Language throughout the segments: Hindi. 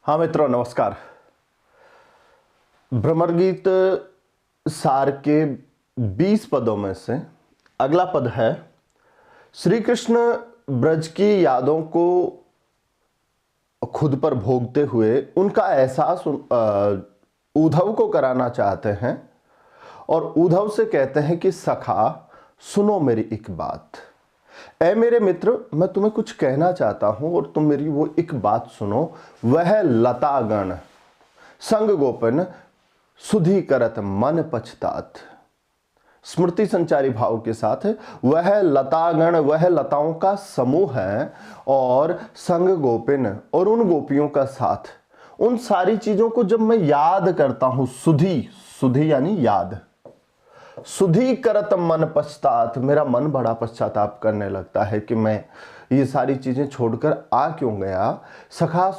हाँ मित्रों, नमस्कार। भ्रमर गीत सार के 20 पदों में से अगला पद है, श्री कृष्ण ब्रज की यादों को खुद पर भोगते हुए उनका एहसास उद्धव को कराना चाहते हैं और उद्धव से कहते हैं कि सखा सुनो मेरी एक बात। ऐ मेरे मित्र, मैं तुम्हें कुछ कहना चाहता हूं और तुम मेरी वो एक बात सुनो। वह लतागण संग गोपन सुधि करत मन पछतात। स्मृति संचारी भाव के साथ वह लतागण, वह लताओं का समूह है और संग गोपिन और उन गोपियों का साथ, उन सारी चीजों को जब मैं याद करता हूं, सुधि सुधि यानी याद, सुधि करत मन पछतात, मेरा मन बड़ा पश्चाताप करने लगता है कि मैं ये सारी चीजें छोड़कर आ क्यों गया। सखा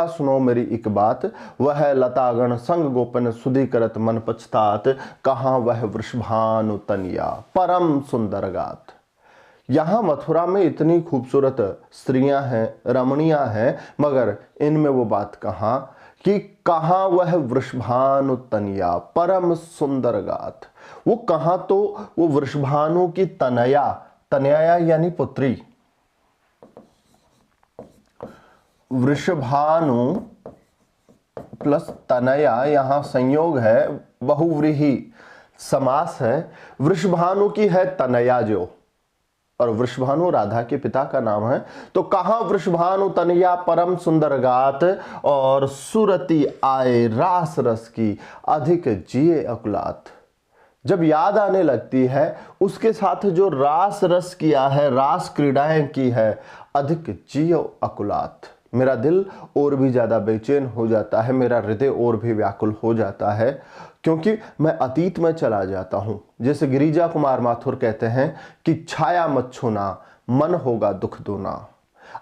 सुनो मेरी एक बात। वह लतागण संग गोपन सुधि करत मन पछतात, कहाँ वह वृषभानु तनिया परम सुंदर गात। यहां मथुरा में इतनी खूबसूरत स्त्रियां हैं, रमणियां हैं, मगर इनमें वो बात कहाँ कि कहाँ वह वृषभानु तनया परम सुंदर गात। वो कहाँ, तो वो वृषभानु की तनया, तनया यानी पुत्री, वृषभानु प्लस तनया यहां संयोग है, बहुव्रीहि समास है। वृषभानु की है तनया जो, और वृषभानु राधा के पिता का नाम है। तो कहां वृषभानु तनया परम सुंदर गात, और सुरति आए रास रस की अधिक जिए अकुलात। जब याद आने लगती है उसके साथ जो रास रस किया है, रास क्रीड़ाएं की है, अधिक जियो अकुलात। मेरा दिल और भी ज्यादा बेचैन हो जाता है, मेरा हृदय और भी व्याकुल हो जाता है, क्योंकि मैं अतीत में चला जाता हूं। जैसे गिरिजा कुमार माथुर कहते हैं कि छाया मत छूना, मन होगा दुख दूना।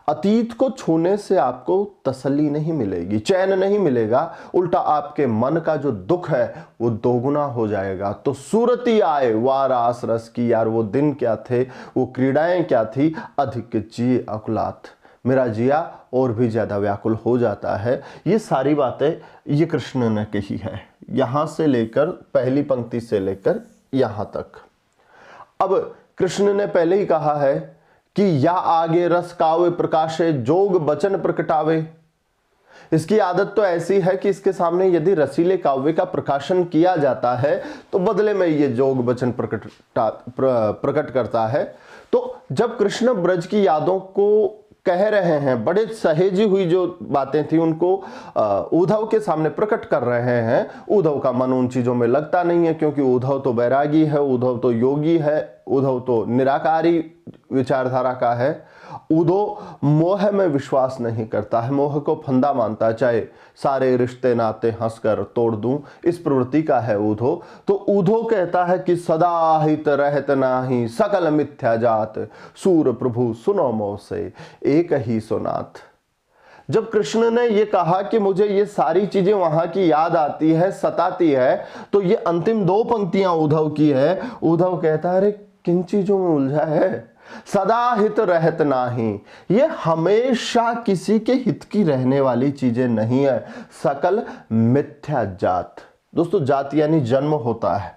अतीत को छूने से आपको तसल्ली नहीं मिलेगी, चैन नहीं मिलेगा, उल्टा आपके मन का जो दुख है वो दोगुना हो जाएगा। तो सूरती आए वारास रस की, यार वो दिन क्या थे, वो क्रीड़ाएं क्या थी, अधिक जिए अकुलात। मेरा जिया और भी ज्यादा व्याकुल हो जाता है। ये सारी बातें ये कृष्ण ने कही है, यहां से लेकर पहली पंक्ति से लेकर यहां तक। अब कृष्ण ने पहले ही कहा है कि या आगे रस कावे प्रकाशे जोग बचन प्रकटावे। इसकी आदत तो ऐसी है कि इसके सामने यदि रसीले काव्य का प्रकाशन किया जाता है तो बदले में ये जोग बचन प्रकट करता है। तो जब कृष्ण ब्रज की यादों को कह रहे हैं, बड़े सहेजी हुई जो बातें थी उनको उद्धव के सामने प्रकट कर रहे हैं, उद्धव का मन उन चीजों में लगता नहीं है, क्योंकि उद्धव तो बैरागी है, उद्धव तो योगी है, उद्धव तो निराकारी विचारधारा का है। उद्धव मोह में विश्वास नहीं करता है, मोह को फंदा मानता है, चाहे सारे रिश्ते नाते हंसकर तोड़ दूं, इस प्रवृत्ति का है उद्धव। तो उद्धव कहता है कि सदा हित रहत नाही सकल मिथ्या जात, सूर प्रभु सुनो मोह से एक ही सुनात। जब कृष्ण ने ये कहा कि मुझे ये सारी चीजें वहां की याद आती है, सताती है, तो ये अंतिम दो पंक्तियां उद्धव की है। उद्धव कहता है, अरे किन चीजों में उलझा है, सदा हित रहत नाही, ये हमेशा किसी के हित की रहने वाली चीजें नहीं है, सकल मिथ्या जात। दोस्तों, जाति यानी जन्म होता है,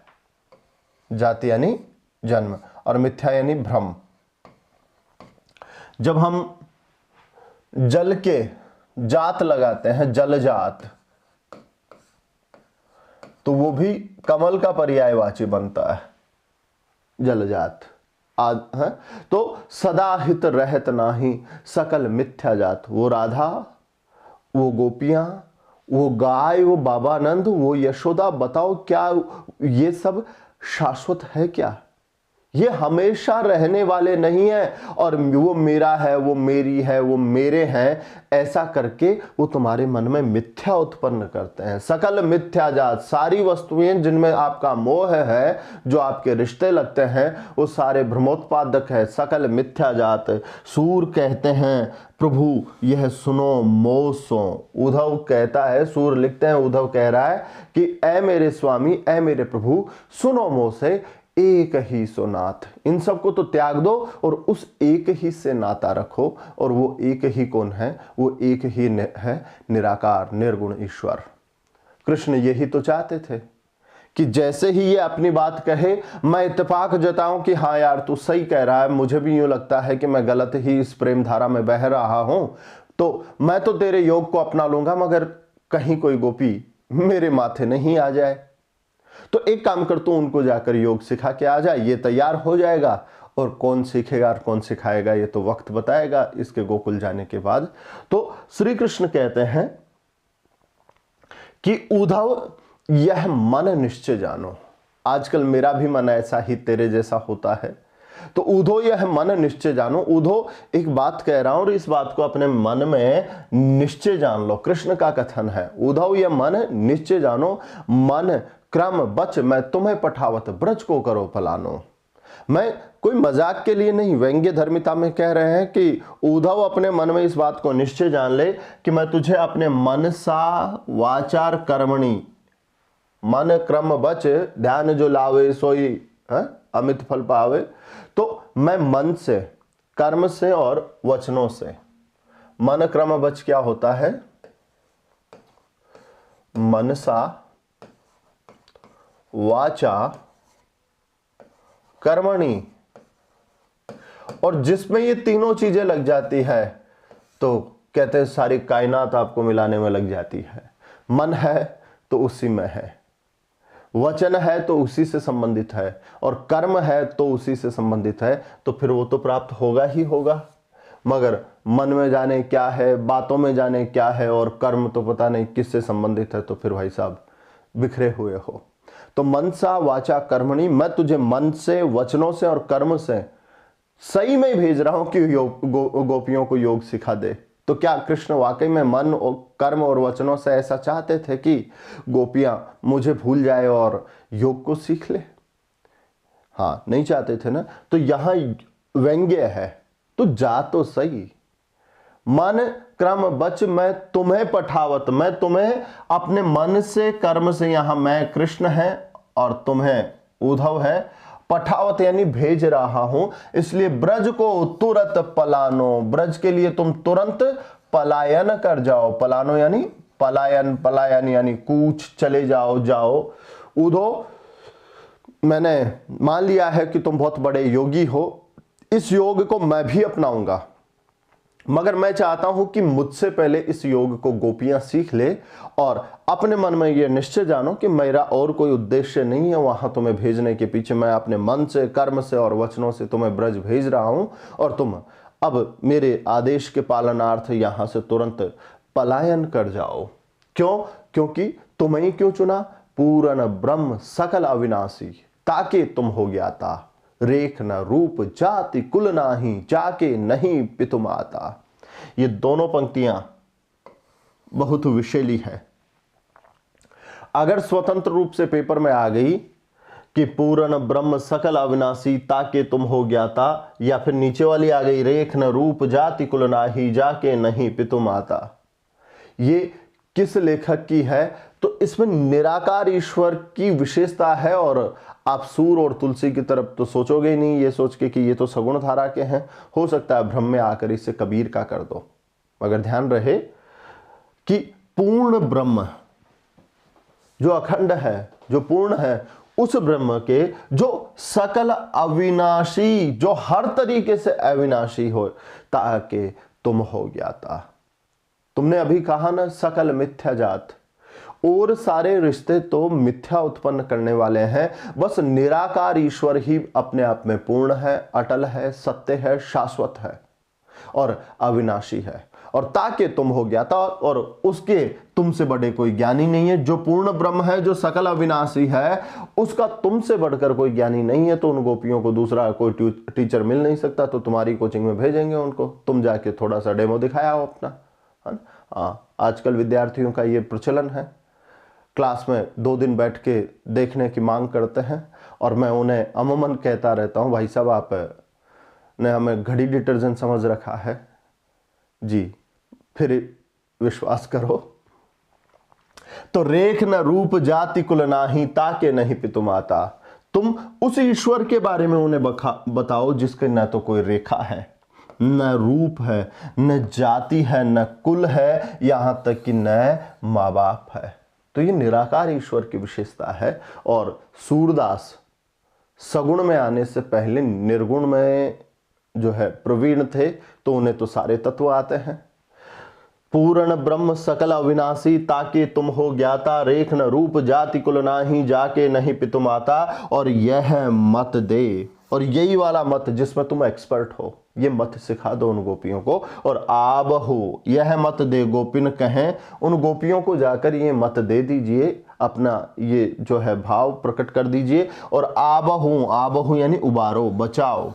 जाति यानी जन्म, और मिथ्या यानी भ्रम। जब हम जल के जात लगाते हैं, जल जात, तो वो भी कमल का पर्यायवाची बनता है, जल जात। है तो सदा हित रहत नाही सकल मिथ्या जात। वो राधा, वो गोपियां, वो गाय, वो बाबानंद, वो यशोदा, बताओ क्या ये सब शाश्वत है क्या? ये हमेशा रहने वाले नहीं है, और वो मेरा है, वो मेरी है, वो मेरे हैं, ऐसा करके वो तुम्हारे मन में मिथ्या उत्पन्न करते हैं। सकल मिथ्या जात, सारी वस्तुएं जिनमें आपका मोह है, जो आपके रिश्ते लगते हैं, वो सारे भ्रमोत्पादक है, सकल मिथ्या जात। सूर कहते हैं प्रभु यह सुनो मोह सो। उद्धव कहता है, सूर लिखते हैं, उद्धव कह रहा है कि ऐ मेरे स्वामी, ऐ मेरे प्रभु, सुनो मोह से एक ही सो नाथ। इन सबको तो त्याग दो और उस एक ही से नाता रखो। और वो एक ही कौन है? वो एक ही है निराकार निर्गुण ईश्वर। कृष्ण यही तो चाहते थे कि जैसे ही ये अपनी बात कहे, मैं इत्तेफाक जताऊं कि हाँ यार तू सही कह रहा है, मुझे भी यूं लगता है कि मैं गलत ही इस प्रेम धारा में बह रहा हूं, तो मैं तो तेरे योग को अपना लूंगा, मगर कहीं कोई गोपी मेरे माथे नहीं आ जाए। तो एक काम कर, तू उनको जाकर योग सिखा के आ जाए। ये तैयार हो जाएगा, और कौन सीखेगा और कौन सिखाएगा ये तो वक्त बताएगा इसके गोकुल जाने के बाद। तो श्री कृष्ण कहते हैं कि उद्धव यह मन निश्चय जानो। आजकल मेरा भी मन ऐसा ही तेरे जैसा होता है। तो उद्धव यह मन निश्चय जानो। उद्धव एक बात कह रहा हूं और इस बात को अपने मन में निश्चय जान लो। कृष्ण का कथन है, उद्धव यह मन निश्चय जानो, मन क्रम बच मैं तुम्हें पठावत ब्रज को करो फलानो। मैं कोई मजाक के लिए नहीं, व्यंग्य धर्मिता में कह रहे हैं कि उद्धव अपने मन में इस बात को निश्चय जान ले कि मैं तुझे अपने मन सा वाचार कर्मणि, मन क्रम बच ध्यान जो लावे सोई अमित फल पावे। तो मैं मन से, कर्म से और वचनों से, मन क्रम बच क्या होता है? मनसा वाचा कर्मणि, और जिसमें ये तीनों चीजें लग जाती है तो कहते हैं सारी कायनात आपको मिलाने में लग जाती है। मन है तो उसी में है, वचन है तो उसी से संबंधित है, और कर्म है तो उसी से संबंधित है। तो फिर वो तो प्राप्त होगा ही होगा। मगर मन में जाने क्या है, बातों में जाने क्या है, और कर्म तो पता नहीं किससे संबंधित है, तो फिर भाई साहब बिखरे हुए हो। तो मनसा वाचा कर्मणि, मैं तुझे मन से, वचनों से और कर्म से सही में भेज रहा हूं कि गोपियों को योग सिखा दे। तो क्या कृष्ण वाकई में मन और कर्म और वचनों से ऐसा चाहते थे कि गोपियां मुझे भूल जाए और योग को सीख ले? हाँ, नहीं चाहते थे ना। तो यहां व्यंग्य है, तो जा तो सही। मन क्रम बच मैं तुम्हें पठावत, मैं तुम्हें अपने मन से, कर्म से, यहां मैं कृष्ण है और तुम्हें उद्धव है, पठावत यानी भेज रहा हूं, इसलिए ब्रज को तुरंत पलानो। ब्रज के लिए तुम तुरंत पलायन कर जाओ। पलानो यानी पलायन, पलायन यानी कूच, चले जाओ, जाओ। उद्धव, मैंने मान लिया है कि तुम बहुत बड़े योगी हो, इस योग को मैं भी अपनाऊंगा, मगर मैं चाहता हूं कि मुझसे पहले इस योग को गोपियां सीख ले, और अपने मन में यह निश्चय जानो कि मेरा और कोई उद्देश्य नहीं है वहां तुम्हें भेजने के पीछे। मैं अपने मन से, कर्म से और वचनों से तुम्हें ब्रज भेज रहा हूं, और तुम अब मेरे आदेश के पालनार्थ यहां से तुरंत पलायन कर जाओ। क्यों? क्योंकि तुम्हें क्यों चुना? पूर्ण ब्रह्म सकल अविनाशी, ताकि तुम हो ज्ञाता, रेख न रूप जाति कुल नाही, जाके नहीं पितु माता। ये दोनों पंक्तियां बहुत विषैली है। अगर स्वतंत्र रूप से पेपर में आ गई कि पूर्ण ब्रह्म सकल अविनाशी ताके तुम हो ज्ञाता, या फिर नीचे वाली आ गई रेख न रूप जाति कुल नाही, जाके नहीं पितु माता, ये किस लेखक की है? तो इसमें निराकार ईश्वर की विशेषता है। और आप सूर और तुलसी की तरफ तो सोचोगे ही नहीं, ये सोच के कि ये तो सगुण धारा के हैं। हो सकता है भ्रम में आकर इसे कबीर का कर दो, मगर ध्यान रहे कि पूर्ण ब्रह्म जो अखंड है, जो पूर्ण है, उस ब्रह्म के जो सकल अविनाशी, जो हर तरीके से अविनाशी हो, ताकि तुम हो ज्ञाता। तुमने अभी कहा ना सकल मिथ्या जात, और सारे रिश्ते तो मिथ्या उत्पन्न करने वाले हैं। बस निराकार ईश्वर ही अपने आप में पूर्ण है, अटल है, सत्य है, शाश्वत है और अविनाशी है। और ताकि तुम हो ज्ञाता, और उसके तुमसे बड़े कोई ज्ञानी नहीं है। जो पूर्ण ब्रह्म है, जो सकल अविनाशी है, उसका तुमसे बढ़कर कोई ज्ञानी नहीं है। तो उन गोपियों को दूसरा कोई टीचर मिल नहीं सकता, तो तुम्हारी कोचिंग में भेजेंगे उनको, तुम जाके थोड़ा सा डेमो दिखाया हो अपना। आजकल विद्यार्थियों का ये प्रचलन है, क्लास में 2 दिन बैठ के देखने की मांग करते हैं, और मैं उन्हें अमूमन कहता रहता हूं, भाई साहब आप ने हमें घड़ी डिटर्जेंट समझ रखा है जी, फिर विश्वास करो। तो रेख न रूप जाति कुल नाही, ताके नहीं पितु माता। तुम उस ईश्वर के बारे में उन्हें बताओ जिसके न तो कोई रेखा है, न रूप है, न जाति है, न कुल है, यहां तक कि न माँ बाप है। तो ये निराकार ईश्वर की विशेषता है। और सूरदास सगुण में आने से पहले निर्गुण में जो है प्रवीण थे, तो उन्हें तो सारे तत्व आते हैं। पूर्ण ब्रह्म सकल अविनाशी, ताकि तुम हो ज्ञाता, रेख न रूप जाति कुल नाही, जाके नहीं पितु माता। और यह मत दे, और यही वाला मत जिसमें तुम एक्सपर्ट हो, ये मत सिखा दो उन गोपियों को। और आबहु, यह मत दे गोपिन कहें, उन गोपियों को जाकर ये मत दे दीजिए, अपना ये जो है भाव प्रकट कर दीजिए। और आबहु, आबहु यानी उबारो, बचाओ।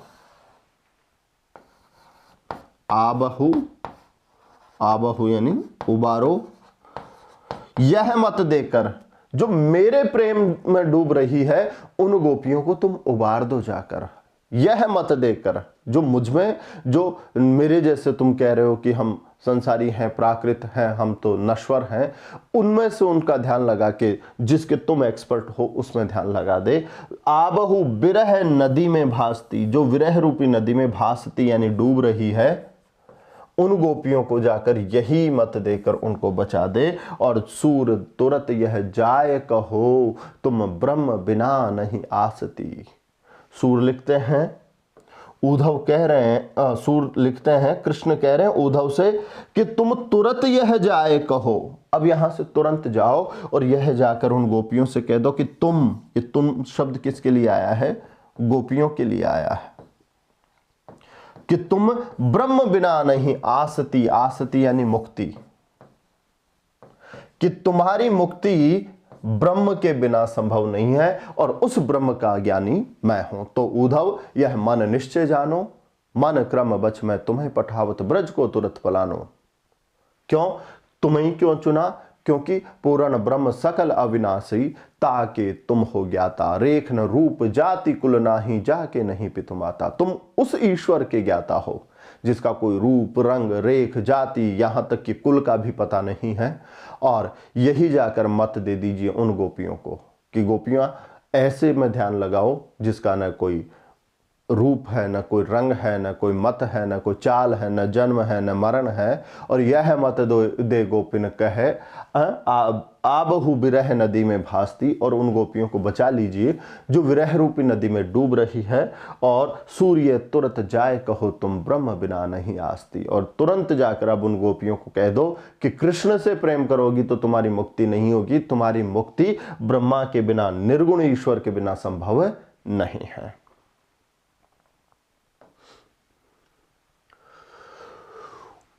आबहु, आबहु यानी उबारो। यह मत देकर, जो मेरे प्रेम में डूब रही है, उन गोपियों को तुम उबार दो जाकर। यह मत देकर, जो मुझ में, जो मेरे जैसे तुम कह रहे हो कि हम संसारी हैं, प्राकृत हैं, हम तो नश्वर हैं, उनमें से उनका ध्यान लगा के, जिसके तुम एक्सपर्ट हो उसमें ध्यान लगा दे। आबहु विरह नदी में भासती, जो विरह रूपी नदी में भासती यानी डूब रही है, उन गोपियों को जाकर यही मत देकर उनको बचा दे। और सूर तुरत यह जाए कहो, तुम ब्रह्म बिना नहीं आसती। सूर लिखते हैं, उद्धव कह रहे हैं, सूर लिखते हैं, कृष्ण कह रहे हैं उद्धव से कि तुम तुरंत यह जाए कहो। अब यहां से तुरंत जाओ और यह जाकर उन गोपियों से कह दो कि तुम, ये तुम शब्द किसके लिए आया है? गोपियों के लिए आया है, कि तुम ब्रह्म बिना नहीं आसती, आसती यानी मुक्ति, कि तुम्हारी मुक्ति ब्रह्म के बिना संभव नहीं है, और उस ब्रह्म का ज्ञानी मैं हूं। तो उद्धव यह मन निश्चय जानो, मन क्रम बच मैं तुम्हें पठावत, ब्रज को तुरंत पलानो। क्यों? तुम्हें क्यों चुना? क्योंकि पूर्ण ब्रह्म सकल अविनाशी, ताके तुम हो ज्ञाता, रेख न रूप जाति कुल नाही, जाके नहीं पितु माता। तुम उस ईश्वर के ज्ञाता हो जिसका कोई रूप, रंग, रेख, जाति, यहां तक कि कुल का भी पता नहीं है। और यही जाकर मत दे दीजिए उन गोपियों को कि गोपियां ऐसे में ध्यान लगाओ जिसका न कोई रूप है, न कोई रंग है, न कोई मत है, न कोई चाल है, न जन्म है, न मरण है। और यह मत दे गोपिन कहे, आबहु विरह नदी में भासती, और उन गोपियों को बचा लीजिए जो विरह रूपी नदी में डूब रही है। और सूर्य तुरंत जाए कहो, तुम ब्रह्म बिना नहीं आसती। और तुरंत जाकर अब उन गोपियों को कह दो कि कृष्ण से प्रेम करोगी तो तुम्हारी मुक्ति नहीं होगी, तुम्हारी मुक्ति ब्रह्मा के बिना, निर्गुण ईश्वर के बिना संभव नहीं है।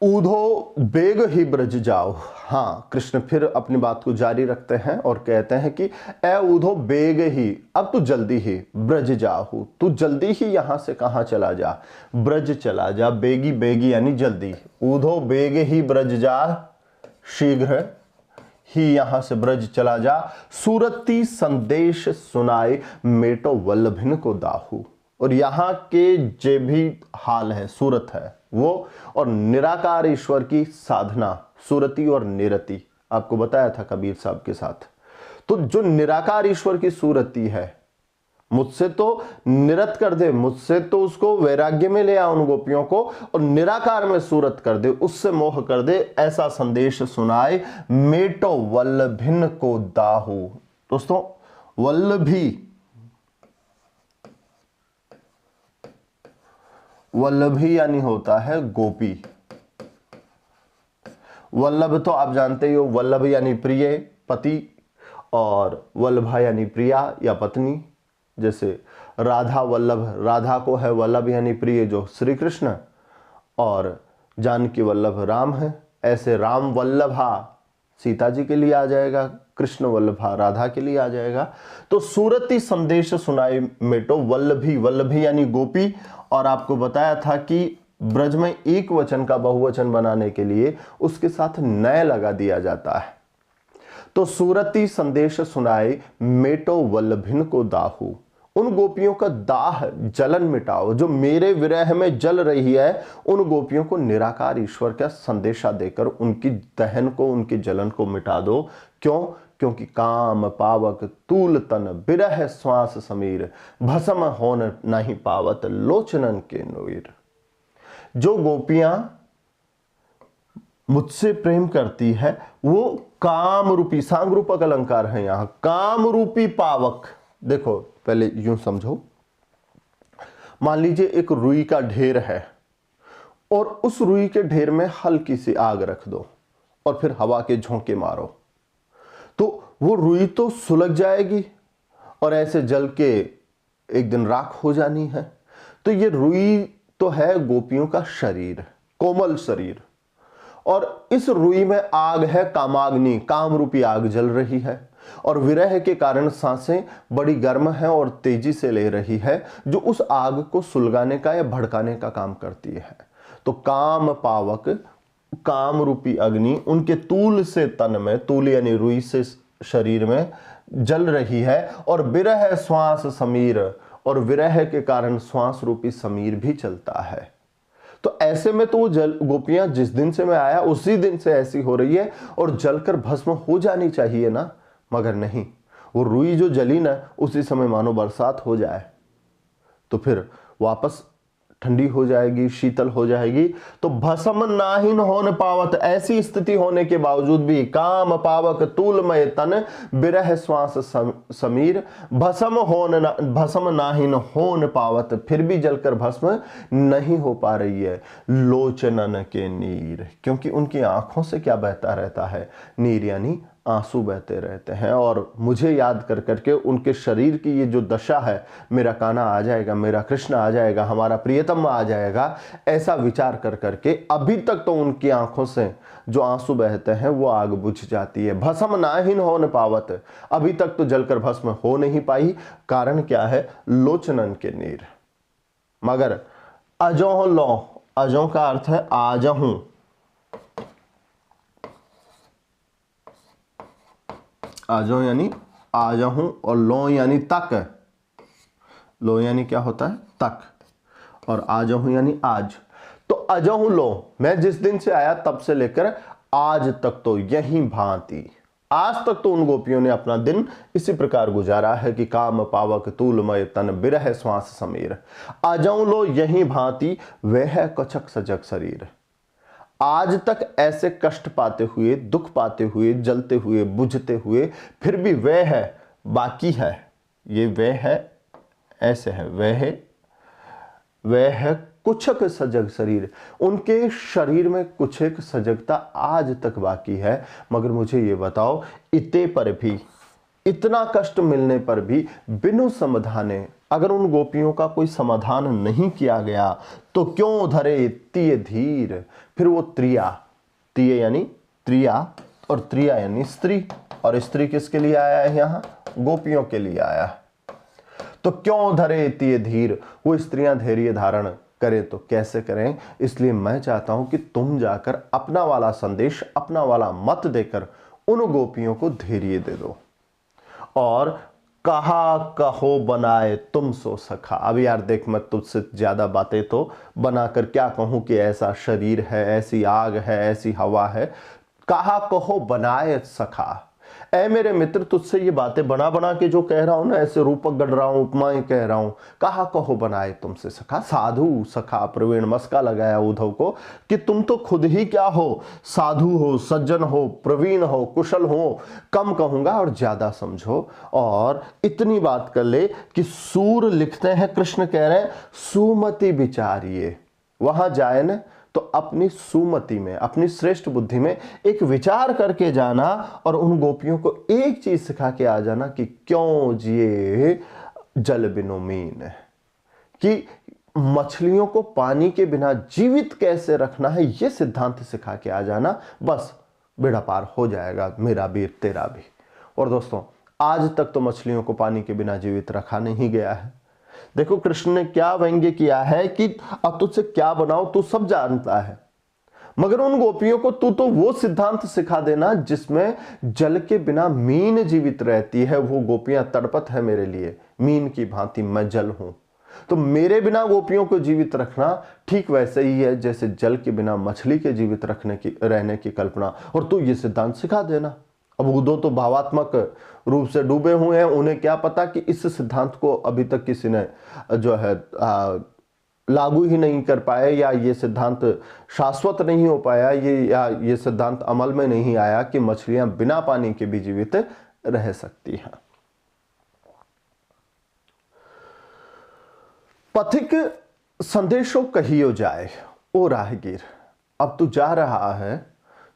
ऊधो बेग ही ब्रज जाओ। हाँ, कृष्ण फिर अपनी बात को जारी रखते हैं और कहते हैं कि ए ऊधो बेग ही, अब तू जल्दी ही ब्रज जाओ, तू जल्दी ही यहां से कहां चला जा, ब्रज चला जा। बेगी, बेगी यानी जल्दी। ऊधो बेग ही ब्रज जा, शीघ्र ही यहां से ब्रज चला जा। सूरती संदेश सुनाए, मेटो वल्लभिन को दाहू। और यहां के जे भी हाल है, सूरत है वो, और निराकार ईश्वर की साधना, सूरती और निरति, आपको बताया था कबीर साहब के साथ। तो जो निराकार ईश्वर की सूरती है, मुझसे तो निरत कर दे, मुझसे तो उसको वैराग्य में ले आ उन गोपियों को, और निराकार में सूरत कर दे, उससे मोह कर दे, ऐसा संदेश सुनाए। मेटो वल्लभिन को दाहू। दोस्तों, वल्लभी, वल्लभी यानी होता है गोपी। वल्लभ तो आप जानते ही हो, वल्लभ यानी प्रिय, पति, और वल्लभा यानी प्रिया या पत्नी। जैसे राधा वल्लभ, राधा को है वल्लभ यानी प्रिय जो श्री कृष्ण, और जानकी वल्लभ राम है। ऐसे राम वल्लभा सीता जी के लिए आ जाएगा, कृष्ण वल्लभा राधा के लिए आ जाएगा। तो सूरती संदेश सुनाए मेटो वल्लभी, वल्लभी यानी गोपी। और आपको बताया था कि ब्रज में एक वचन का बहुवचन बनाने के लिए उसके साथ नय लगा दिया जाता है। तो सूरती संदेश सुनाए, मेटो वल्लभिन को दाहू। उन गोपियों का दाह, जलन मिटाओ, जो मेरे विरह में जल रही है, उन गोपियों को निराकार ईश्वर का संदेशा देकर उनकी दहन को, उनकी जलन को मिटा दो। क्यों? क्योंकि काम पावक तूल तन बिरह श्वास समीर भस्म होन नहीं पावत लोचनन के नोर। जो गोपियां मुझसे प्रेम करती है वो काम रूपी, सांग रूपक अलंकार है यहां, काम रूपी पावक। देखो पहले यूं समझो, मान लीजिए एक रुई का ढेर है और उस रुई के ढेर में हल्की सी आग रख दो और फिर हवा के झोंके मारो, तो वो रुई तो सुलग जाएगी और ऐसे जल के एक दिन राख हो जानी है। तो ये रुई तो है गोपियों का शरीर, कोमल शरीर, और इस रुई में आग है, कामाग्नि, काम रूपी आग जल रही है और विरह के कारण सांसें बड़ी गर्म है और तेजी से ले रही है, जो उस आग को सुलगाने का या भड़काने का काम करती है। तो काम पावक, काम रूपी अग्नि उनके तूल से तन में, तूल यानी रुई से शरीर में जल रही है, और विरह श्वास समीर, और विरह के कारण श्वास रूपी समीर भी चलता है। तो ऐसे में तो वो जल गोपियां जिस दिन से मैं आया उसी दिन से ऐसी हो रही है और जलकर भस्म हो जानी चाहिए ना, मगर नहीं, वो रुई जो जली ना उसी समय मानो बरसात हो जाए तो फिर वापस ठंडी हो जाएगी, शीतल हो जाएगी। तो भस्म नाहिन होन पावत, ऐसी स्थिति होने के बावजूद भी काम पावक तूलमय तन बिरह श्वास समीर भस्म नाहिन होन पावत, फिर भी जलकर भस्म नहीं हो पा रही है। लोचनन के नीर, क्योंकि उनकी आंखों से क्या बहता रहता है, नीर यानी आंसू बहते रहते हैं। और मुझे याद कर करके उनके शरीर की ये जो दशा है, मेरा कान्हा आ जाएगा, मेरा कृष्ण आ जाएगा, हमारा प्रियतम आ जाएगा, ऐसा विचार कर करके अभी तक तो उनकी आंखों से जो आंसू बहते हैं वो आग बुझ जाती है। भस्म नाहिन हो न पावत, अभी तक तो जलकर भस्म हो नहीं पाई। कारण क्या है, लोचनन के नीर। मगर अजोह लो, अजों का अर्थ है आजहूं, आजो यानी आजहूं, और लो यानी तक, लो यानी क्या होता है, तक, और आजहूं यानी आज। तो अजहूं लो, मैं जिस दिन से आया तब से लेकर आज तक तो यही भांति, आज तक तो उन गोपियों ने अपना दिन इसी प्रकार गुजारा है कि काम पावक तूलमय तन बिरह श्वास समीर, अजहूं लो यही भांति वह कछक सजग शरीर। आज तक ऐसे कष्ट पाते हुए, दुख पाते हुए, जलते हुए, बुझते हुए, फिर भी वह है, बाकी है, ये वह है, ऐसे है, वह है कुछक सजग शरीर। उनके शरीर में कुछ एक सजगता आज तक बाकी है। मगर मुझे ये बताओ, इतने पर भी, इतना कष्ट मिलने पर भी बिनु समाधाने, अगर उन गोपियों का कोई समाधान नहीं किया गया तो क्यों धरे तिय धीर। फिर वो त्रिया, तिय यानी त्रिया और त्रिया यानी स्त्री, और स्त्री किसके लिए आया है, यहां गोपियों के लिए आया। तो क्यों धरे तिय धीर, वो स्त्रियां धैर्य धारण करें तो कैसे करें। इसलिए मैं चाहता हूं कि तुम जाकर अपना वाला संदेश, अपना वाला मत देकर उन गोपियों को धैर्य दे दो। और कहा कहो बनाए तुम सो सखा। अब यार देख, मैं तुझसे ज्यादा बातें तो बनाकर क्या कहूं कि ऐसा शरीर है, ऐसी आग है, ऐसी हवा है। कहा कहो बनाए सखा, ऐ मेरे मित्र, तुझसे ये बातें बना बना के जो कह रहा हूं ना, ऐसे रूपक गढ़ रहा हूं, उपमाएं कह रहा हूं। कहा कहो बनाए तुमसे सखा, साधु सखा प्रवीण, मस्का लगाया उद्धव को कि तुम तो खुद ही क्या हो, साधु हो, सज्जन हो, प्रवीण हो, कुशल हो, कम कहूंगा और ज्यादा समझो। और इतनी बात कर ले कि सूर लिखते हैं, कृष्ण कह रहे हैं सुमति विचारिए। वहां जाए न तो अपनी सुमति में, अपनी श्रेष्ठ बुद्धि में एक विचार करके जाना और उन गोपियों को एक चीज सिखा के आ जाना कि क्यों जिए जल बिनु मीन, कि मछलियों को पानी के बिना जीवित कैसे रखना है, यह सिद्धांत सिखा के आ जाना। बस बेड़ा पार हो जाएगा, मेरा भी तेरा भी। और दोस्तों, आज तक तो मछलियों को पानी के बिना जीवित रखा नहीं गया है। देखो कृष्ण ने क्या व्यंग्य किया है कि अब तुझसे क्या बनाओ तू सब जानता है, मगर उन गोपियों को तू तो वो सिद्धांत सिखा देना जिसमें जल के बिना मीन जीवित रहती है। वो गोपियां तड़पत है मेरे लिए, मीन की भांति मैं जल हूं। तो मेरे बिना गोपियों को जीवित रखना ठीक वैसे ही है जैसे जल के बिना मछली के जीवित रहने की कल्पना, और तू ये सिद्धांत सिखा देना। अब उद्धव तो भावात्मक रूप से डूबे हुए हैं, उन्हें क्या पता कि इस सिद्धांत को अभी तक किसी ने जो है लागू ही नहीं कर पाए, या ये सिद्धांत शाश्वत नहीं हो पाया, या ये सिद्धांत अमल में नहीं आया कि मछलियां बिना पानी के भी जीवित रह सकती हैं। पथिक संदेशों कहियो जाए, ओ राहगीर, अब तू जा रहा है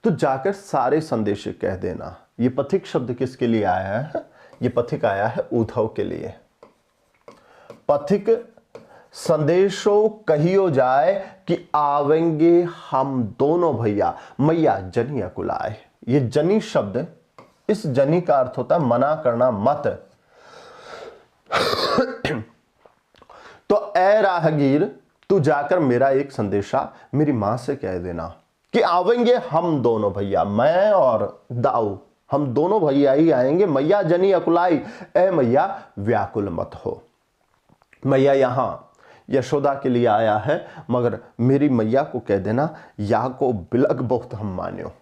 तो जाकर सारे संदेश कह देना। ये पथिक शब्द किसके लिए आया है? ये पथिक आया है उद्धव के लिए। पथिक संदेशों कहियो जाए कि आवेंगे हम दोनों भैया, मैया जनी अकुलाए। ये जनी शब्द, इस जनी का अर्थ होता है मना करना, मत। तो ए राहगीर, तू जाकर मेरा एक संदेशा मेरी मां से कह देना कि आवेंगे हम दोनों भैया, मैं और दाऊ, हम दोनों भैया ही आएंगे। मैया जनी अकुलाई, ए मैया व्याकुल मत हो। मैया यहां यशोदा के लिए आया है, मगर मेरी मैया को कह देना, या को बिलग बहुत हम मान्यो।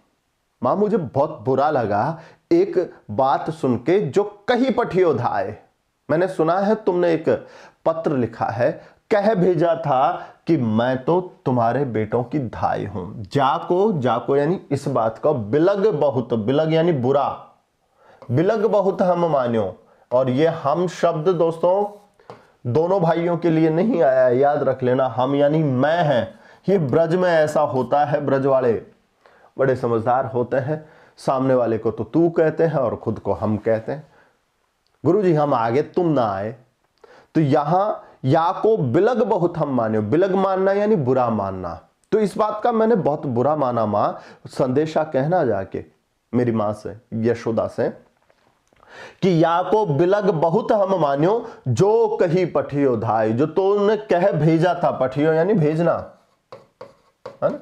मां, मुझे बहुत बुरा लगा एक बात सुन के जो कही पठियो धाए। मैंने सुना है तुमने एक पत्र लिखा है, कह भेजा था कि मैं तो तुम्हारे बेटों की धाई हूं। जाको यानी इस बात का, बिलग बहुत, बिलग यानी बुरा, बिलग बहुत हम मान्यो। और ये हम शब्द दोस्तों दोनों भाइयों के लिए नहीं आया, याद रख लेना। हम यानी मैं है। ये ब्रज में ऐसा होता है, ब्रज वाले बड़े समझदार होते हैं, सामने वाले को तो तू कहते हैं और खुद को हम कहते हैं। गुरुजी हम आगे तुम ना आए। तो यहां या को बिलग बहुत हम माने, बिलग मानना यानी बुरा मानना। तो इस बात का मैंने बहुत बुरा माना मां, संदेशा कहना जाके मेरी मां से, यशोदा से, कि या को बिलग बहुत हम मान्यो, जो कही पठियो धाय, जो तूने कह भेजा था, पठियो यानी भेजना, है ना।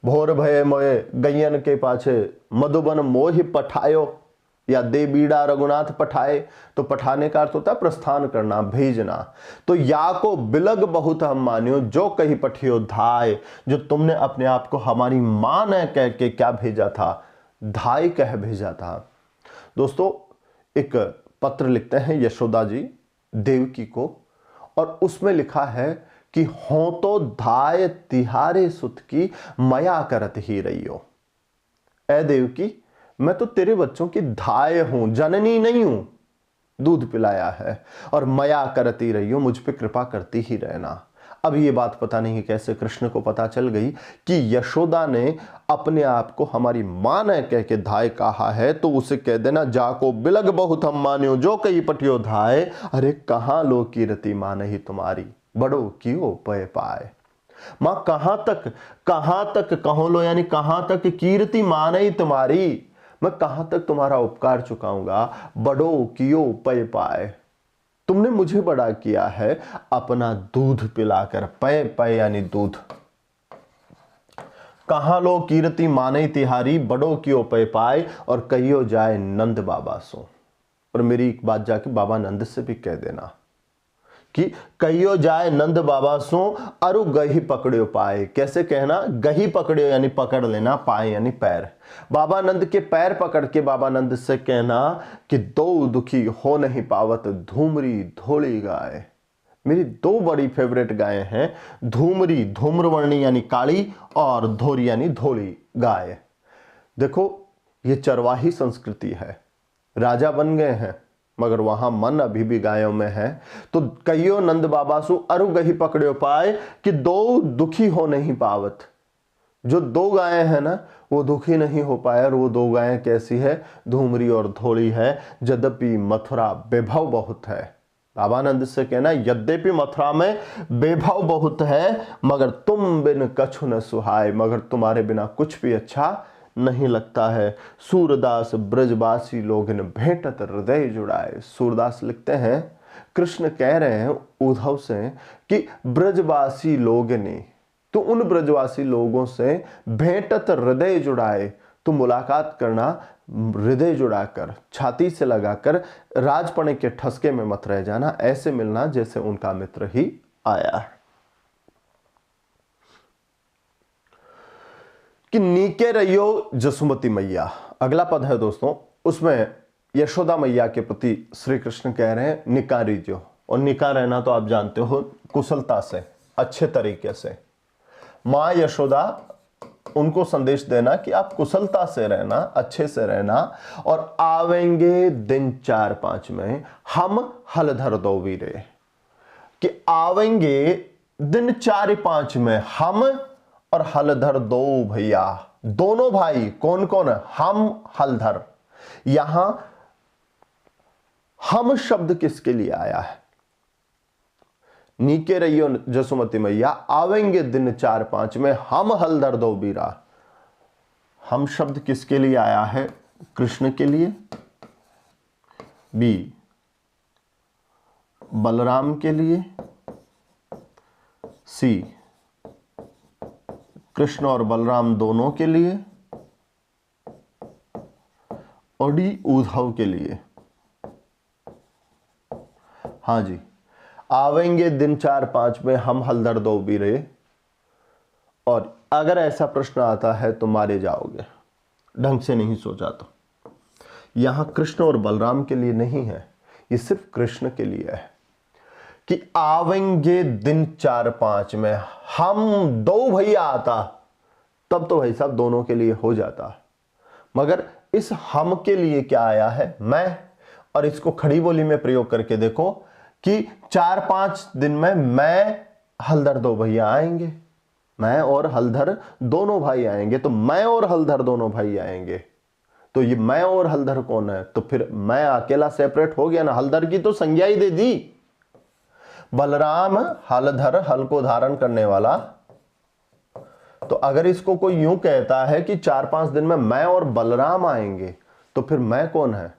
भोर भये मोए गैयन के पाछे, मधुबन मोहि पठायो, या दे बीड़ा रघुनाथ पठाए। तो पठाने का अर्थ होता है प्रस्थान करना, भेजना। तो या को बिलग बहुत हम मान्यो, जो कही पठियो धाय, जो तुमने अपने आप को हमारी मां ने कह के क्या भेजा था, धाय कह भेजा था। दोस्तों एक पत्र लिखते हैं यशोदा जी देवकी को, और उसमें लिखा है कि हो तो धाय तिहारे सुत की, मया करत ही रहियो। ए देवकी, मैं तो तेरे बच्चों की धाय हूं, जननी नहीं हूं। दूध पिलाया है और मया करती रही हो, मुझ पे कृपा करती ही रहना। अब ये बात पता नहीं कैसे कृष्ण को पता चल गई कि यशोदा ने अपने आप को हमारी मां ने कह के धाय कहा है, तो उसे कह देना, जाको बिलग बहुत हम मान्यो, जो कही पठियो धाय। अरे कहां लो कीर्ति मान ही तुम्हारी, बड़ो कियो पय पाए। मां कहां तक कहो लो, यानी कहां तक कीर्ति मान ही तुम्हारी, मैं कहां तक तुम्हारा उपकार चुकाऊंगा। बड़ो कियो पय पाए, तुमने मुझे बड़ा किया है अपना दूध पिलाकर। पय पय यानी दूध। कहां लो कीर्ति माने तिहारी, बड़ो कियो पय पाए, और कहियो जाए नंद बाबा सो। और मेरी एक बात जाके बाबा नंद से भी कह देना कि कहियो जाए नंद बाबा सो, अरु गही पकड़ियो पाए। कैसे कहना, गही पकड़ियो यानी पकड़ लेना, पाए यानी पैर। बाबा नंद के पैर पकड़ के बाबा नंद से कहना कि दो दुखी हो नहीं पावत, धूमरी धोली गाय। मेरी दो बड़ी फेवरेट गाय हैं, धूमरी धूम्रवर्णी यानी काली, और धोरी यानी धोली गाय। देखो ये चरवाही संस्कृति है, राजा बन गए हैं मगर वहां मन अभी भी गायों में है। तो कहियो नंद बाबा सु अरु गही पकड़ियो पाए, कि दो दुखी हो नहीं पावत। जो दो गायें हैं ना वो दुखी नहीं हो पाए। और वो दो गायें कैसी है, धूमरी और धोली है। यद्यपि मथुरा वैभव बहुत है, बाबा नंद से कहना, यद्यपि मथुरा में वैभव बहुत है, मगर तुम बिन कछु न सुहाय, मगर तुम्हारे बिना कुछ भी अच्छा नहीं लगता है। सूरदास ब्रजवासी लोग ने भेंटत हृदय जुड़ाए। सूरदास लिखते हैं, कृष्ण कह रहे हैं उद्धव से कि ब्रजवासी लोग ने, तो उन ब्रजवासी लोगों से भेंटत हृदय जुड़ाए, तो मुलाकात करना हृदय जुड़ाकर, छाती से लगाकर, राजपणे के ठसके में मत रह जाना, ऐसे मिलना जैसे उनका मित्र ही आया है। कि नीके रहियो जसुमती मैया। अगला पद है दोस्तों, उसमें यशोदा मैया के प्रति श्री कृष्ण कह रहे हैं निकारी जो, और निका रहना तो आप जानते हो कुशलता से, अच्छे तरीके से। माँ यशोदा उनको संदेश देना कि आप कुशलता से रहना, अच्छे से रहना, और आवेंगे दिन 4-5 में हम हलधर दो वीरे, कि आवेंगे दिन 4-5 में हम और हलधर दो भैया, दोनों भाई। कौन कौन है? हम हलधर। यहां हम शब्द किसके लिए आया है? नीके रहियो जसुमती मैया, आवेंगे दिन 4-5 में हम हलधर दो बीरा। हम शब्द किसके लिए आया है? कृष्ण के लिए। बी बलराम के लिए। सी कृष्ण और बलराम दोनों के लिए। और डी उद्धव के लिए। हाँ जी, आवेंगे दिन 4-5 में हम हलधर दो बीरे, और अगर ऐसा प्रश्न आता है तो मारे जाओगे, ढंग से नहीं सोचा तो। यहां कृष्ण और बलराम के लिए नहीं है, ये सिर्फ कृष्ण के लिए है कि आवेंगे दिन 4-5 में हम दो भैया आता, तब तो भाई साहब दोनों के लिए हो जाता। मगर इस हम के लिए क्या आया है? मैं। और इसको खड़ी बोली में प्रयोग करके देखो कि 4-5 दिन में मैं हलधर दो भैया आएंगे, मैं और हलधर दोनों भाई आएंगे। तो मैं और हलधर दोनों भाई आएंगे, तो ये मैं और हलधर कौन है? तो फिर मैं अकेला सेपरेट हो गया ना, हलधर की तो संज्ञा ही दे दी। बलराम हलधर, हल को धारण करने वाला। तो अगर इसको कोई यूं कहता है कि 4-5 दिन में मैं और बलराम आएंगे, तो फिर मैं कौन है?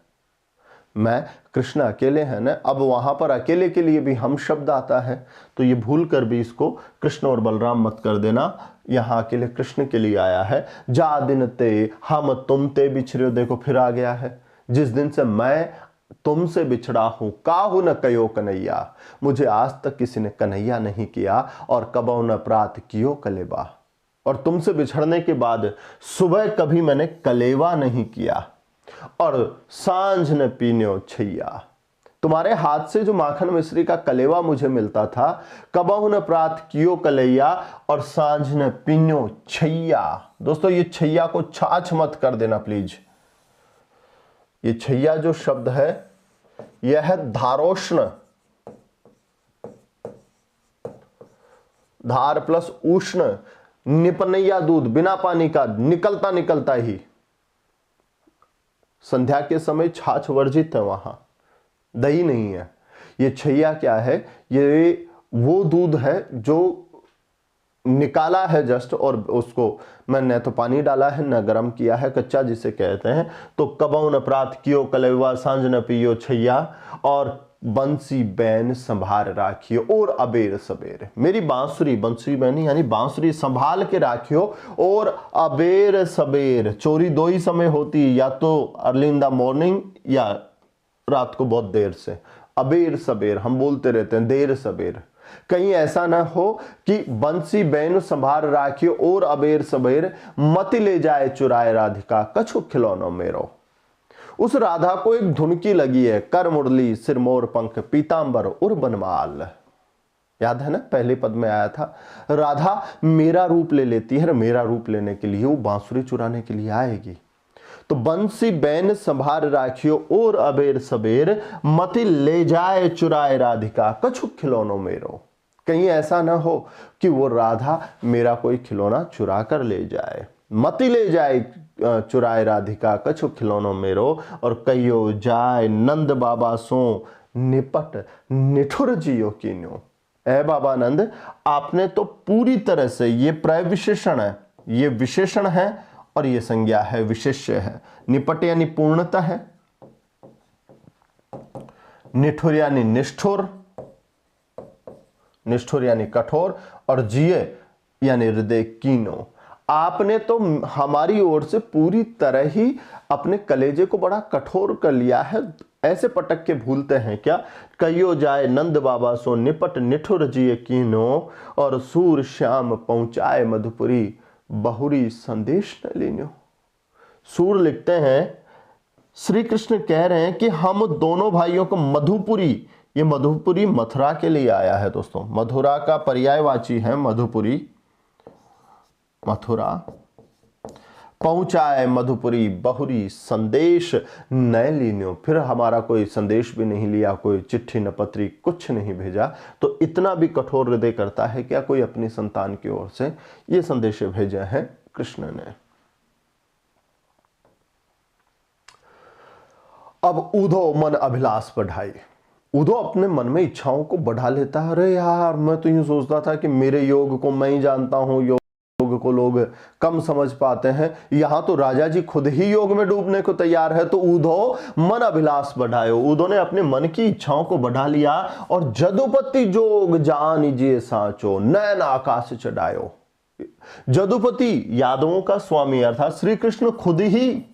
मैं कृष्ण अकेले हैं ना। अब वहां पर अकेले के लिए भी हम शब्द आता है, तो ये भूल कर भी इसको कृष्ण और बलराम मत कर देना। यहां अकेले कृष्ण के लिए आया है। जा दिन ते हम तुम ते बिछड़ो, देखो फिर आ गया है। जिस दिन से मैं तुमसे बिछड़ा हूं, काहू न कयो कन्हैया, मुझे आज तक किसी ने कन्हैया नहीं किया, और कबौ न प्रात कियो कलेवा, और तुमसे बिछड़ने के बाद सुबह कभी मैंने कलेवा नहीं किया, और सांझ न पीन्यो छैया, तुम्हारे हाथ से जो माखन मिश्री का कलेवा मुझे मिलता था, कबहु न प्रात कियो कलैया, और सांझ न पीन्यो छैया। दोस्तों ये छैया को छाछ मत कर देना प्लीज। ये छैया जो शब्द है यह है धारोष्ण, धार प्लस उष्ण, निपनैया दूध बिना पानी का निकलता निकलता ही। संध्या के समय छाछ वर्जित है, वहां दही नहीं है। ये छैया क्या है? ये वो दूध है जो निकाला है जस्ट, और उसको मैंने तो पानी डाला है न गर्म किया है, कच्चा जिसे कहते हैं। तो कबौ न प्रात कियो कलेवा, सांझ न पियो छैया, और बंसी बैन संभार राखियो, और अबेर सबेर। मेरी बांसुरी, बंसी बैनी यानी बांसुरी संभाल के राखियो, और अबेर सबेर। चोरी दो ही समय होती है, या तो अर्ली इन द मॉर्निंग या रात को बहुत देर से। अबेर सबेर हम बोलते रहते हैं, देर सबेर। कहीं ऐसा ना हो कि बंसी बैन संभार राखियो और अबेर सबेर, मत ले जाए चुराए राधिका कछु खिलौनों मेरो। उस राधा को एक धुनकी लगी है, कर मुरली सिर मोर पंख पीतांबर उर बनमाल। याद है ना, पहले पद में आया था, राधा मेरा रूप ले लेती है, मेरा रूप लेने के लिए वो बांसुरी चुराने के लिए आएगी। तो बंसी बैन संभार राखियो और अबेर सबेर, मति ले जाए चुराए राधिका कछु खिलौनों मेरो। कहीं ऐसा ना हो कि वो राधा मेरा कोई खिलौना चुरा कर ले जाए। मति ले जाए चुराए राधिका कछु खिलौनों मेरो, और कहियो जाए नंद बाबा सो निपट निठुर जियो कीन्यो। ए बाबा नंद, आपने तो पूरी तरह से, ये प्रविशेषण है, ये विशेषण है, और ये संज्ञा है, विशेष्य है। निपट यानी पूर्णता है, निठुर यानी निष्ठुर, निष्ठुर यानी कठोर, और जिये यानी हृदय कीनो। आपने तो हमारी ओर से पूरी तरह ही अपने कलेजे को बड़ा कठोर कर लिया है। ऐसे पटक के भूलते हैं क्या? कहियो जाए नंद बाबा सो निपट निठुर जिये कीनो, और सूर श्याम पहुंचाए मधुपुरी बहुरी संदेश न लेन्यो। सूर लिखते हैं, श्री कृष्ण कह रहे हैं कि हम दोनों भाइयों को मधुपुरी, ये मधुपुरी मथुरा के लिए आया है दोस्तों, मथुरा का पर्यायवाची है मधुपुरी, मथुरा, पहुंचाए मधुपुरी बहुरी संदेश नए लीन्यो। फिर हमारा कोई संदेश भी नहीं लिया, कोई चिट्ठी न पत्री कुछ नहीं भेजा। तो इतना भी कठोर हृदय करता है क्या कोई अपनी संतान की ओर से? ये संदेश भेजे हैं कृष्ण ने। अब ऊधो मन अभिलाष बढ़ाई। ऊधो अपने मन में इच्छाओं को बढ़ा लेता है। अरे यार, मैं तो यूं सोचता था कि मेरे योग को मैं ही जानता हूं, योग को लोग कम समझ पाते हैं, यहां तो राजा जी खुद ही योग में डूबने को तैयार है। तो ऊधो मन अभिलाष बढ़ायो, ऊधो ने अपने मन की इच्छाओं को बढ़ा लिया और जदुपति जोग जान जे साचो नैन आकाश चढ़ायो। जदुपति यादवों का स्वामी अर्थात श्री कृष्ण खुद ही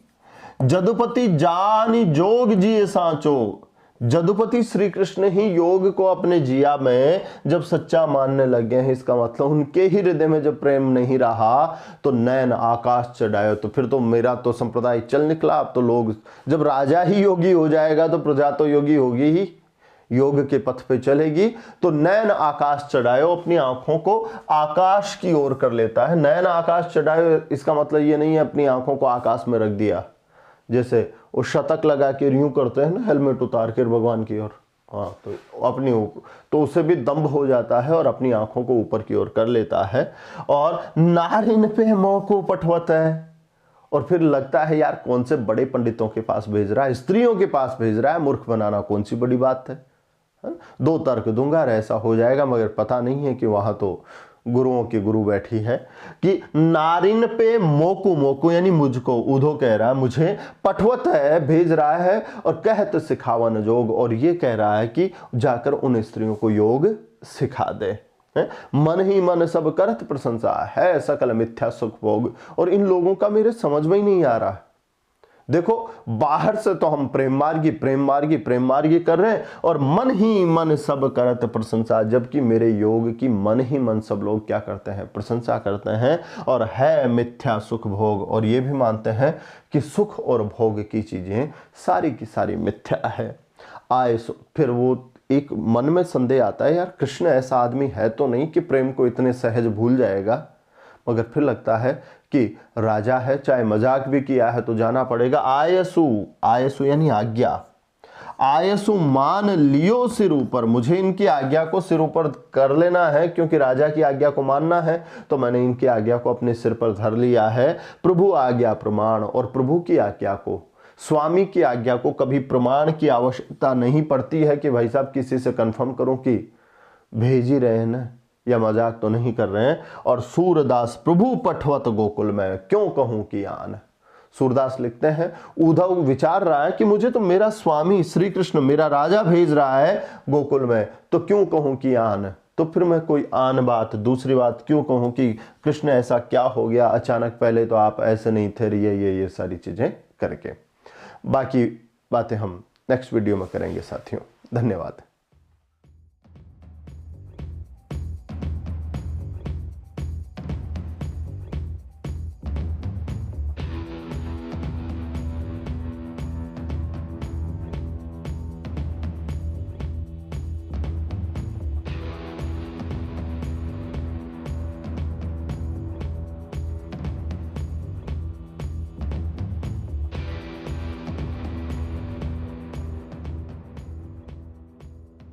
जदुपति जान जोग जिए सांचो, जदुपति श्री कृष्ण ही योग को अपने जिया में जब सच्चा मानने लगे हैं, इसका मतलब उनके ही हृदय में जब प्रेम नहीं रहा तो नैन आकाश चढ़ायो। तो फिर तो मेरा तो संप्रदाय चल निकला। अब तो लोग, जब राजा ही योगी हो जाएगा तो प्रजा तो योगी होगी ही, योग के पथ पे चलेगी। तो नैन आकाश चढ़ायो, अपनी आंखों को आकाश की ओर कर लेता है। नैन आकाश चढ़ायो इसका मतलब ये नहीं है अपनी आंखों को आकाश में रख दिया, जैसे वो शतक लगा के यूं करते हैं ना, हेलमेट उतार के भगवान की ओर, हाँ, तो अपनी ऊपर, तो उससे भी दंभ हो जाता है और अपनी आंखों को ऊपर की ओर कर लेता है। और नारिन पे मोह को पठवत है, और फिर लगता है यार कौन से बड़े पंडितों के पास भेज रहा है, स्त्रियों के पास भेज रहा है, मूर्ख बनाना कौन सी बड़ी बात है। दो तर्क दूंगा ऐसा हो जाएगा, मगर पता नहीं है कि वहां तो गुरुओं की गुरु बैठी है कि नारिन पे मोकू, मोकू यानी मुझको, ऊधो कह रहा है मुझे पठवत है, भेज रहा है, और कहत सिखावन योग, और ये कह रहा है कि जाकर उन स्त्रियों को योग सिखा दे। मन ही मन सब करत प्रशंसा है सकल मिथ्या सुख भोग। और इन लोगों का मेरे समझ में ही नहीं आ रहा। देखो, बाहर से तो हम प्रेम मार्गी प्रेम मार्गी प्रेम मार्गी कर रहे हैं, और मन ही मन सब करत प्रशंसा, जबकि मेरे योग की मन ही मन सब लोग क्या करते हैं, प्रशंसा करते हैं। और है मिथ्या सुख भोग, और ये भी मानते हैं कि सुख और भोग की चीजें सारी की सारी मिथ्या है। आए फिर वो एक मन में संदेह आता है, यार कृष्ण ऐसा आदमी है तो नहीं कि प्रेम को इतने सहज भूल जाएगा। मगर फिर लगता है कि राजा है, चाहे मजाक भी किया है तो जाना पड़ेगा। आयसु, आयसु यानी आज्ञा, आयसु मान लियो सिर ऊपर, मुझे इनकी आज्ञा को सिर ऊपर कर लेना है, क्योंकि राजा की आज्ञा को मानना है। तो मैंने इनकी आज्ञा को अपने सिर पर धर लिया है। प्रभु आज्ञा प्रमाण, और प्रभु की आज्ञा को, स्वामी की आज्ञा को कभी प्रमाण की आवश्यकता नहीं पड़ती है कि भाई साहब किसी से कंफर्म करो कि भेज ही रहे हैं ना, या मजाक तो नहीं कर रहे हैं। और सूरदास प्रभु पठवत गोकुल में, क्यों कहूं कि आन। सूरदास लिखते हैं, उद्धव विचार रहा है कि मुझे तो मेरा स्वामी श्री कृष्ण, मेरा राजा भेज रहा है गोकुल में, तो क्यों कहूं कि आन। तो फिर मैं कोई आन बात, दूसरी बात क्यों कहूं कि कृष्ण ऐसा क्या हो गया अचानक, पहले तो आप ऐसे नहीं थे, ये सारी चीजें करके। बाकी बातें हम नेक्स्ट वीडियो में करेंगे साथियों। धन्यवाद।